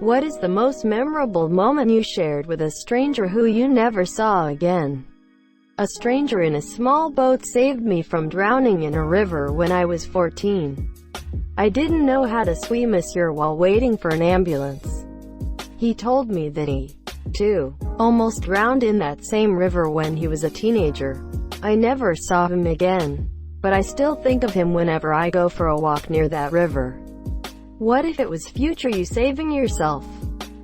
What is the most memorable moment you shared with a stranger who you never saw again? A stranger in a small boat saved me from drowning in a river when I was 14. I didn't know how to swim, monsieur, while waiting for an ambulance. He told me that he, too, almost drowned in that same river when he was a teenager. I never saw him again, but I still think of him whenever I go for a walk near that river. What if it was future you saving yourself,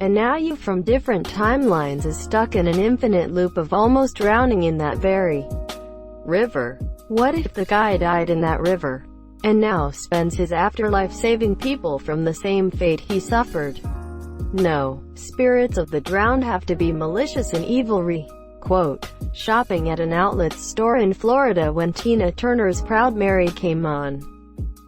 and now you from different timelines is stuck in an infinite loop of almost drowning in that very river? What if the guy died in that river, and now spends his afterlife saving people from the same fate he suffered? No, spirits of the drowned have to be malicious and evilry. Quote, shopping at an outlet store in Florida when Tina Turner's Proud Mary came on.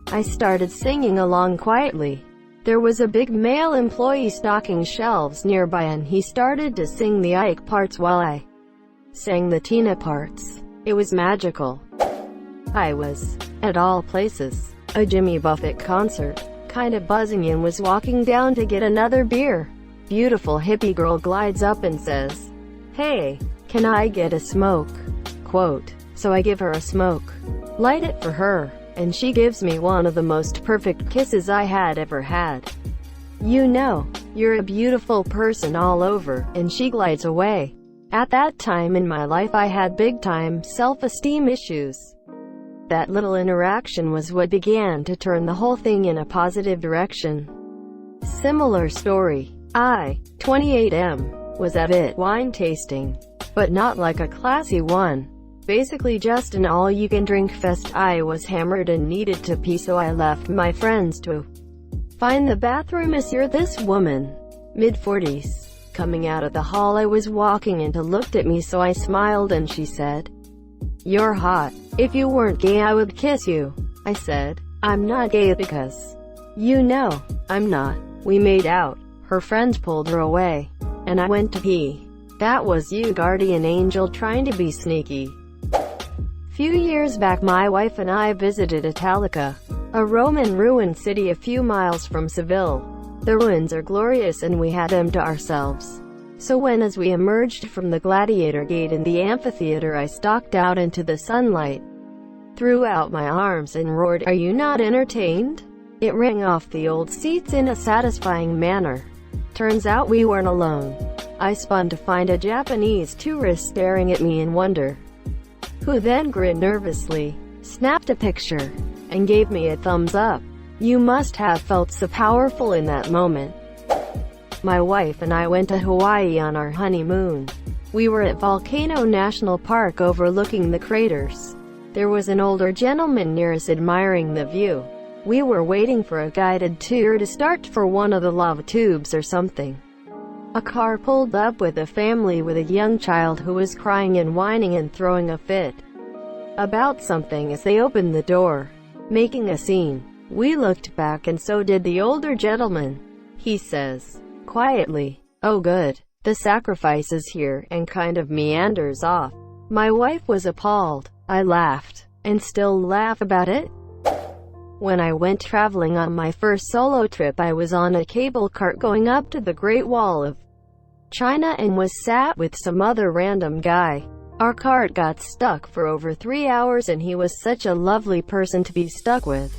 I started singing along quietly. There was a big male employee stocking shelves nearby and he started to sing the Ike parts while I sang the Tina parts. It was magical. I was, at all places, a Jimmy Buffett concert, kinda buzzing, and was walking down to get another beer. Beautiful hippie girl glides up and says, "Hey, can I get a smoke?" Quote, so I give her a smoke, light it for her, and she gives me one of the most perfect kisses I had ever had. You know, you're a beautiful person all over, and she glides away. At that time in my life I had big-time self-esteem issues. That little interaction was what began to turn the whole thing in a positive direction. Similar story. I, 28M, was at it wine tasting, but not like a classy one. Basically just an all-you-can-drink fest. I was hammered and needed to pee, so I left my friends to find the bathroom. Monsieur, this woman, mid-40s, coming out of the hall I was walking into, looked at me, so I smiled and she said, "You're hot. If you weren't gay I would kiss you." I said, "I'm not gay because you know I'm not." We made out. Her friends pulled her away, and I went to pee. That was you, guardian angel, trying to be sneaky. Few years back my wife and I visited Italica, a Roman ruined city a few miles from Seville. The ruins are glorious and we had them to ourselves. So as we emerged from the gladiator gate in the amphitheater, I stalked out into the sunlight, threw out my arms and roared, "Are you not entertained?" It rang off the old seats in a satisfying manner. Turns out we weren't alone. I spun to find a Japanese tourist staring at me in wonder, who then grinned nervously, snapped a picture, and gave me a thumbs up. You must have felt so powerful in that moment. My wife and I went to Hawaii on our honeymoon. We were at Volcano National Park overlooking the craters. There was an older gentleman near us admiring the view. We were waiting for a guided tour to start for one of the lava tubes or something. A car pulled up with a family with a young child who was crying and whining and throwing a fit about something as they opened the door, making a scene. We looked back and so did the older gentleman. He says, quietly, "Oh good, the sacrifice is here," and kind of meanders off. My wife was appalled. I laughed, and still laugh about it. When I went traveling on my first solo trip, I was on a cable cart going up to the Great Wall of China and was sat with some other random guy. Our cart got stuck for over 3 hours and he was such a lovely person to be stuck with.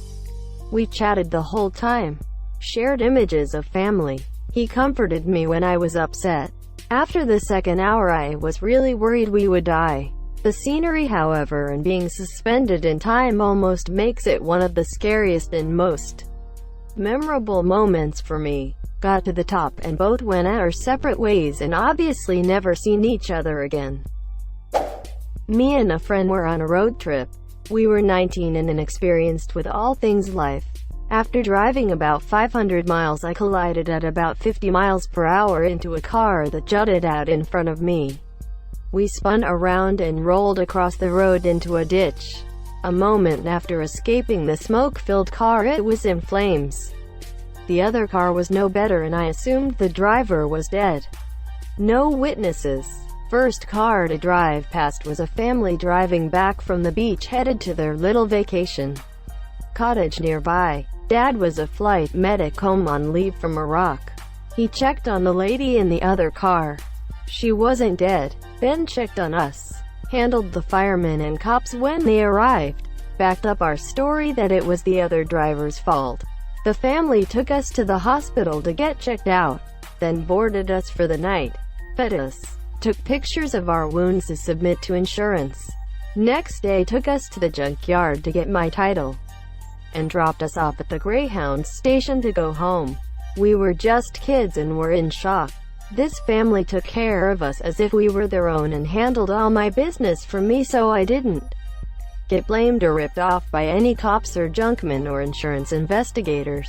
We chatted the whole time, shared images of family. He comforted me when I was upset. After the second hour I was really worried we would die. The scenery, however, and being suspended in time almost makes it one of the scariest and most memorable moments for me. Got to the top and both went our separate ways and obviously never seen each other again. Me and a friend were on a road trip. We were 19 and inexperienced with all things life. After driving about 500 miles I collided at about 50 miles per hour into a car that jutted out in front of me. We spun around and rolled across the road into a ditch. A moment after escaping the smoke-filled car, it was in flames. The other car was no better and I assumed the driver was dead. No witnesses. First car to drive past was a family driving back from the beach headed to their little vacation cottage nearby. Dad was a flight medic home on leave from Iraq. He checked on the lady in the other car. She wasn't dead. Then checked on us. Handled the firemen and cops when they arrived. Backed up our story that it was the other driver's fault. The family took us to the hospital to get checked out. Then boarded us for the night. Fed us. Took pictures of our wounds to submit to insurance. Next day took us to the junkyard to get my title. And dropped us off at the Greyhound station to go home. We were just kids and were in shock. This family took care of us as if we were their own and handled all my business for me so I didn't get blamed or ripped off by any cops or junkmen or insurance investigators.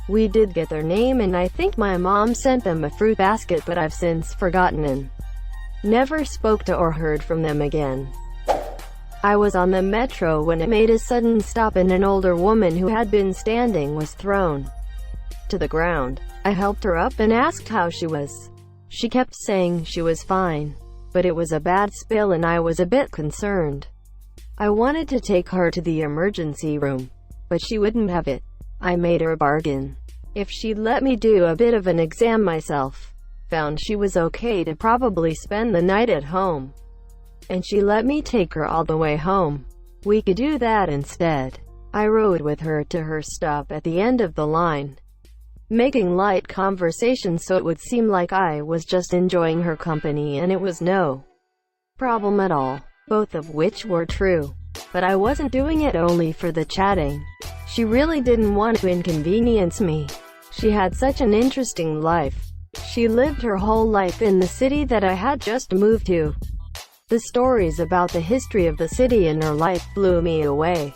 We did get their name and I think my mom sent them a fruit basket, but I've since forgotten and never spoke to or heard from them again. I was on the metro when it made a sudden stop and an older woman who had been standing was thrown to the ground. I helped her up and asked how she was. She kept saying she was fine, but it was a bad spill and I was a bit concerned. I wanted to take her to the emergency room, but she wouldn't have it. I made her a bargain. If she'd let me do a bit of an exam myself, found she was okay to probably spend the night at home, and she let me take her all the way home. We could do that instead. I rode with her to her stop at the end of the line, making light conversation so it would seem like I was just enjoying her company and it was no problem at all, both of which were true. But I wasn't doing it only for the chatting. She really didn't want to inconvenience me. She had such an interesting life. She lived her whole life in the city that I had just moved to. The stories about the history of the city and her life blew me away.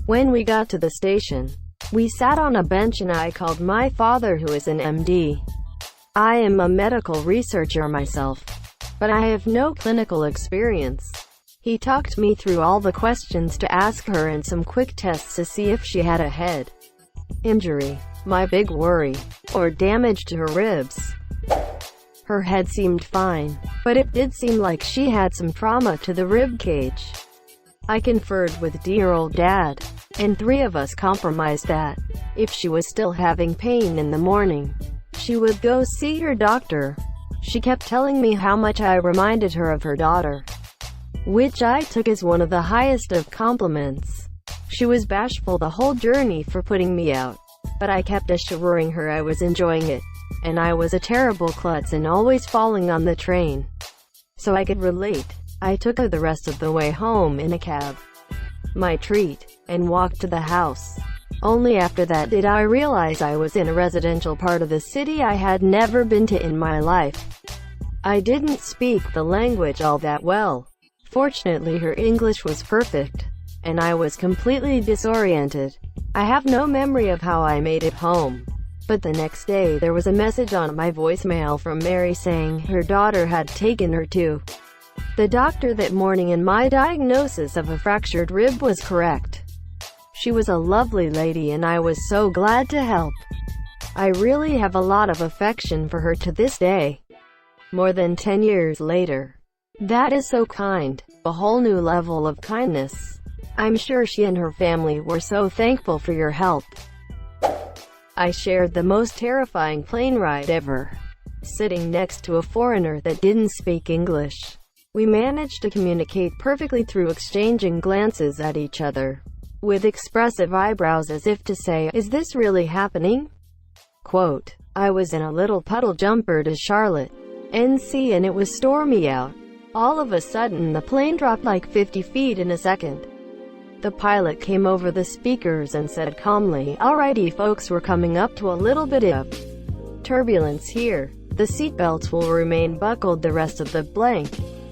When we got to the station, we sat on a bench and I called my father, who is an MD. I am a medical researcher myself, but I have no clinical experience. He talked me through all the questions to ask her and some quick tests to see if she had a head injury, my big worry, or damage to her ribs. Her head seemed fine, but it did seem like she had some trauma to the rib cage. I conferred with dear old Dad, and 3 of us compromised that if she was still having pain in the morning, she would go see her doctor. She kept telling me how much I reminded her of her daughter, which I took as one of the highest of compliments. She was bashful the whole journey for putting me out, but I kept assuring her I was enjoying it, and I was a terrible klutz and always falling on the train. So I could relate. I took her the rest of the way home in a cab, my treat, and walked to the house. Only after that did I realize I was in a residential part of the city I had never been to in my life. I didn't speak the language all that well. Fortunately, her English was perfect, and I was completely disoriented. I have no memory of how I made it home, but the next day there was a message on my voicemail from Mary saying her daughter had taken her to the doctor that morning and my diagnosis of a fractured rib was correct. She was a lovely lady and I was so glad to help. I really have a lot of affection for her to this day, more than 10 years later. That is so kind. A whole new level of kindness. I'm sure she and her family were so thankful for your help. I shared the most terrifying plane ride ever, sitting next to a foreigner that didn't speak English. We managed to communicate perfectly through exchanging glances at each other, with expressive eyebrows as if to say, "Is this really happening?" Quote, I was in a little puddle jumper to Charlotte, NC, and it was stormy out. All of a sudden the plane dropped like 50 feet in a second. The pilot came over the speakers and said calmly, "Alrighty folks, we're coming up to a little bit of turbulence here. The seatbelts will remain buckled the rest of the blank."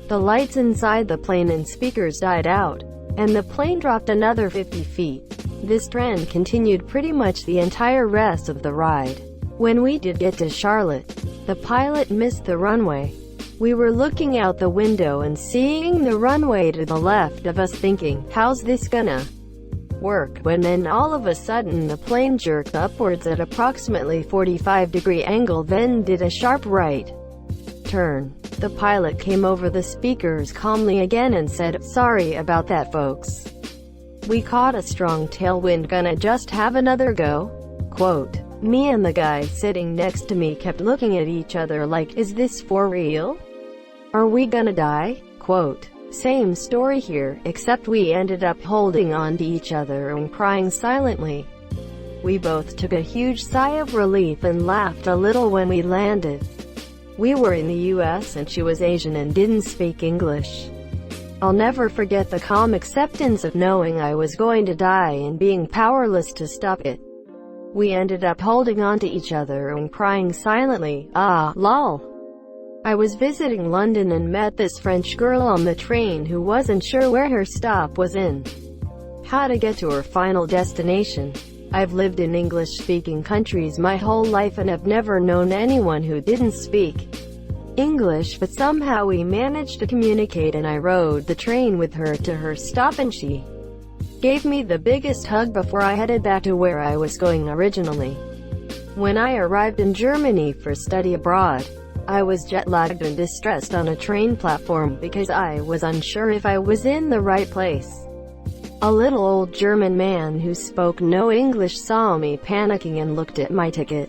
The lights inside the plane and speakers died out, and the plane dropped another 50 feet. This trend continued pretty much the entire rest of the ride. When we did get to Charlotte, the pilot missed the runway. We were looking out the window and seeing the runway to the left of us thinking, how's this gonna work? When then all of a sudden the plane jerked upwards at approximately 45-degree angle, then did a sharp right turn. The pilot came over the speakers calmly again and said, "Sorry about that folks. We caught a strong tailwind, gonna just have another go." Quote, Me and the guy sitting next to me kept looking at each other like, is this for real? Are we gonna die? Quote, same story here, except we ended up holding on to each other and crying silently. We both took a huge sigh of relief and laughed a little when we landed. We were in the US and she was Asian and didn't speak English. I'll never forget the calm acceptance of knowing I was going to die and being powerless to stop it. We ended up holding on to each other and crying silently. Ah, lol. I was visiting London and met this French girl on the train who wasn't sure where her stop was in, how to get to her final destination. I've lived in English-speaking countries my whole life and have never known anyone who didn't speak English, but somehow we managed to communicate and I rode the train with her to her stop and she gave me the biggest hug before I headed back to where I was going originally. When I arrived in Germany for study abroad, I was jet-lagged and distressed on a train platform because I was unsure if I was in the right place. A little old German man who spoke no English saw me panicking and looked at my ticket,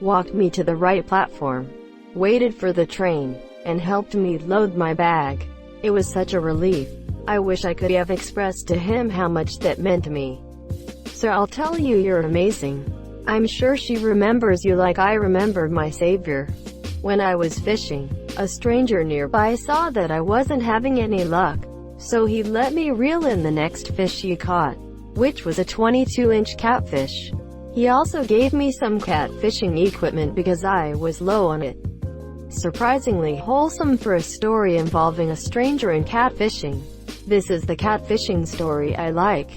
walked me to the right platform, waited for the train, and helped me load my bag. It was such a relief. I wish I could have expressed to him how much that meant to me. Sir, I'll tell you, you're amazing. I'm sure she remembers you like I remembered my savior. When I was fishing, a stranger nearby saw that I wasn't having any luck, so he let me reel in the next fish he caught, which was a 22-inch catfish. He also gave me some catfishing equipment because I was low on it. Surprisingly wholesome for a story involving a stranger and catfishing. This is the catfishing story I like.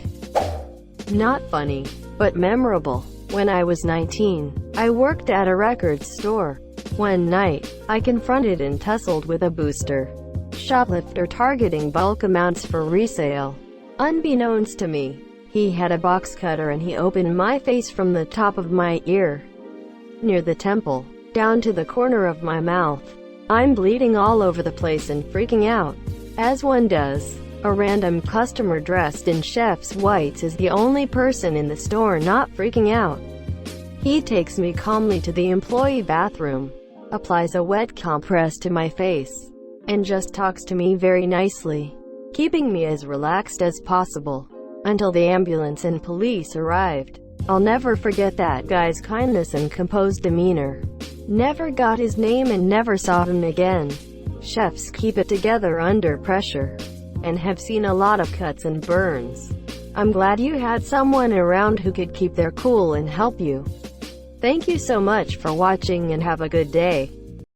Not funny, but memorable. When I was 19, I worked at a record store. One night, I confronted and tussled with a booster shoplifter targeting bulk amounts for resale. Unbeknownst to me, he had a box cutter and he opened my face from the top of my ear, near the temple, down to the corner of my mouth. I'm bleeding all over the place and freaking out, as one does. A random customer dressed in chef's whites is the only person in the store not freaking out. He takes me calmly to the employee bathroom, applies a wet compress to my face, and just talks to me very nicely, keeping me as relaxed as possible, until the ambulance and police arrived. I'll never forget that guy's kindness and composed demeanor. Never got his name and never saw him again. Chefs keep it together under pressure, and have seen a lot of cuts and burns. I'm glad you had someone around who could keep their cool and help you. Thank you so much for watching and have a good day.